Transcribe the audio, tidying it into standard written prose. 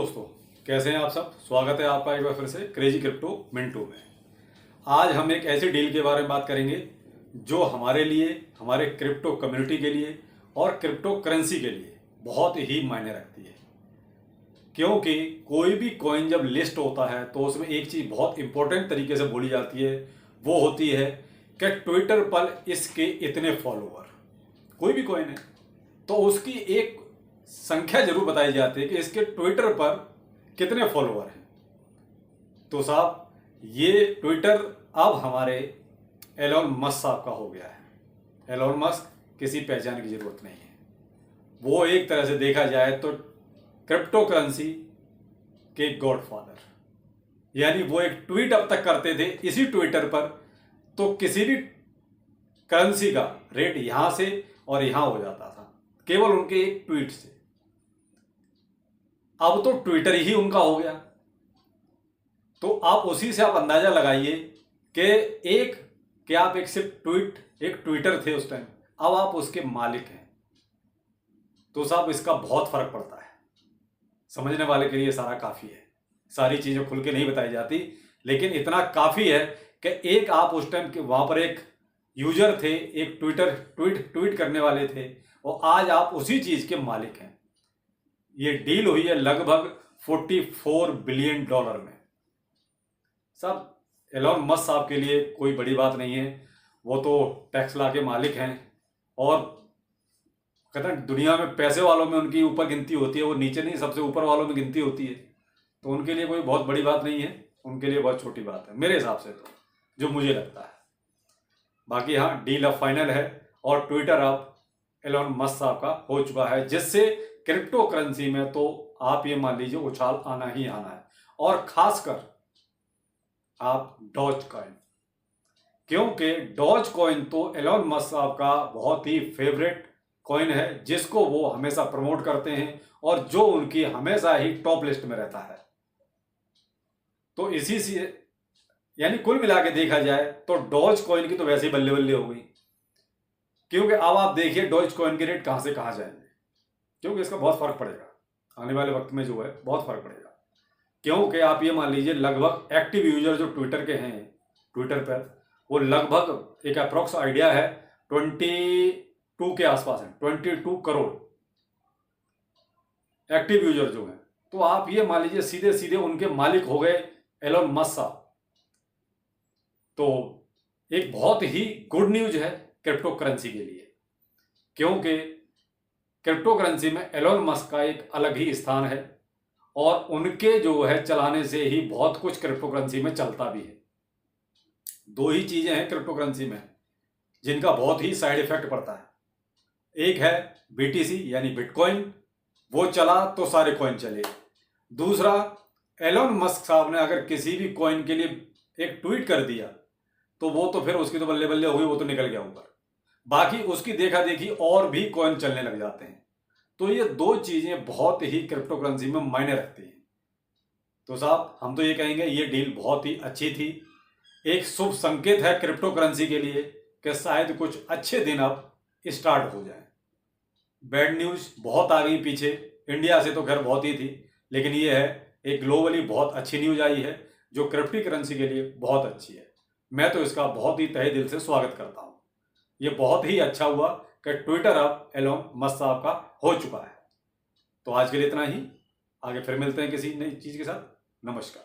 दोस्तों, कैसे हैं आप सब। स्वागत है आपका एक बार फिर से क्रेजी क्रिप्टो मिंटू में। आज हम एक ऐसी डील के बारे में बात करेंगे जो हमारे लिए, हमारे क्रिप्टो कम्युनिटी के लिए और क्रिप्टो करेंसी के लिए बहुत ही मायने रखती है। क्योंकि कोई भी कॉइन जब लिस्ट होता है तो उसमें एक चीज़ बहुत इंपॉर्टेंट तरीके से बोली जाती है, वो होती है कि ट्विटर पर इसके इतने फॉलोअर। कोई भी कॉइन है तो उसकी एक संख्या जरूर बताई जाती है कि इसके ट्विटर पर कितने फॉलोअर हैं। तो साहब, ये ट्विटर अब हमारे एलोन मस्क साहब का हो गया है। एलोन मस्क किसी पहचान की जरूरत नहीं है। वो एक तरह से देखा जाए तो क्रिप्टो करेंसी के गॉडफादर, यानी वो एक ट्वीट अब तक करते थे इसी ट्विटर पर, तो किसी भी करेंसी का रेट यहां से और यहां हो जाता था केवल उनके एक ट्वीट से। अब तो ट्विटर ही उनका हो गया। तो आप उसी से आप अंदाजा लगाइए कि आप एक सिर्फ एक ट्विटर थे उस टाइम, अब आप उसके मालिक हैं। तो साहब, इसका बहुत फर्क पड़ता है। समझने वाले के लिए सारा काफी है। सारी चीजें खुल के नहीं बताई जाती, लेकिन इतना काफी है कि एक आप उस टाइम के वहां पर एक यूजर थे, एक ट्वीट करने वाले थे, और आज आप उसी चीज के मालिक हैं। ये डील हुई है लगभग $44 बिलियन में। सब एलोन मस्क साहब के लिए कोई बड़ी बात नहीं है। वो तो टेस्ला के मालिक हैं और कहते हैं दुनिया में पैसे वालों में उनकी ऊपर गिनती होती है, वो नीचे नहीं, सबसे ऊपर वालों में गिनती होती है। तो उनके लिए कोई बहुत बड़ी बात नहीं है, उनके लिए बहुत छोटी बात है मेरे हिसाब से, तो जो मुझे लगता है। बाकी हाँ, डील अब फाइनल है और ट्विटर अब एलोन मस्क साहब का हो चुका है, जिससे क्रिप्टो करेंसी में तो आप ये मान लीजिए उछाल आना ही आना है। और खासकर आप डॉज कॉइन, क्योंकि डॉज कॉइन तो एलोन मस्क साहब का बहुत ही फेवरेट कॉइन है, जिसको वो हमेशा प्रमोट करते हैं और जो उनकी हमेशा ही टॉप लिस्ट में रहता है। तो इसी से यानी कुल मिला के देखा जाए तो डॉज कॉइन की तो वैसे ही बल्ले बल्ले हो गई। क्योंकि अब आप देखिए डॉज कॉइन के रेट कहां से कहां जाएंगे, क्योंकि इसका बहुत फर्क पड़ेगा आने वाले वक्त में, जो है बहुत फर्क पड़ेगा। क्योंकि आप ये मान लीजिए लगभग एक्टिव यूजर जो ट्विटर के हैं, ट्विटर पर वो लगभग एक अप्रोक्स आइडिया है 22 के आसपास है, 22 करोड़ एक्टिव यूजर जो हैं। तो आप ये मान लीजिए सीधे सीधे उनके मालिक हो गए एलोन मस्क साहब। तो एक बहुत ही गुड न्यूज है क्रिप्टो करेंसी के लिए, क्योंकि क्रिप्टो करेंसी में एलोन मस्क का एक अलग ही स्थान है और उनके जो है चलाने से ही बहुत कुछ क्रिप्टो करेंसी में चलता भी है। दो ही चीजें हैं क्रिप्टो करेंसी में जिनका बहुत ही साइड इफेक्ट पड़ता है। एक है बीटीसी यानी बिटकॉइन, वो चला तो सारे कॉइन चले। दूसरा, एलोन मस्क साहब ने अगर किसी भी कॉइन के लिए एक ट्वीट कर दिया तो वो तो फिर उसकी तो बल्ले बल्ले हुई, वो तो निकल गया ऊपर। बाकी उसकी देखा देखी और भी कॉइन चलने लग जाते हैं। तो ये दो चीजें बहुत ही क्रिप्टो करेंसी में मायने रखती हैं। तो साहब, हम तो ये कहेंगे ये डील बहुत ही अच्छी थी। एक शुभ संकेत है क्रिप्टो करेंसी के लिए कि शायद कुछ अच्छे दिन अब स्टार्ट हो जाए। बैड न्यूज बहुत आ गई पीछे, इंडिया से तो खैर बहुत ही थी, लेकिन ये है एक ग्लोबली बहुत अच्छी न्यूज आई है जो क्रिप्टो करेंसी के लिए बहुत अच्छी है। मैं तो इसका बहुत ही तहे दिल से स्वागत करता हूं। ये बहुत ही अच्छा हुआ कि ट्विटर अब एलोन मस्क साहब का हो चुका है। तो आज के लिए इतना ही, आगे फिर मिलते हैं किसी नई चीज के साथ। नमस्कार।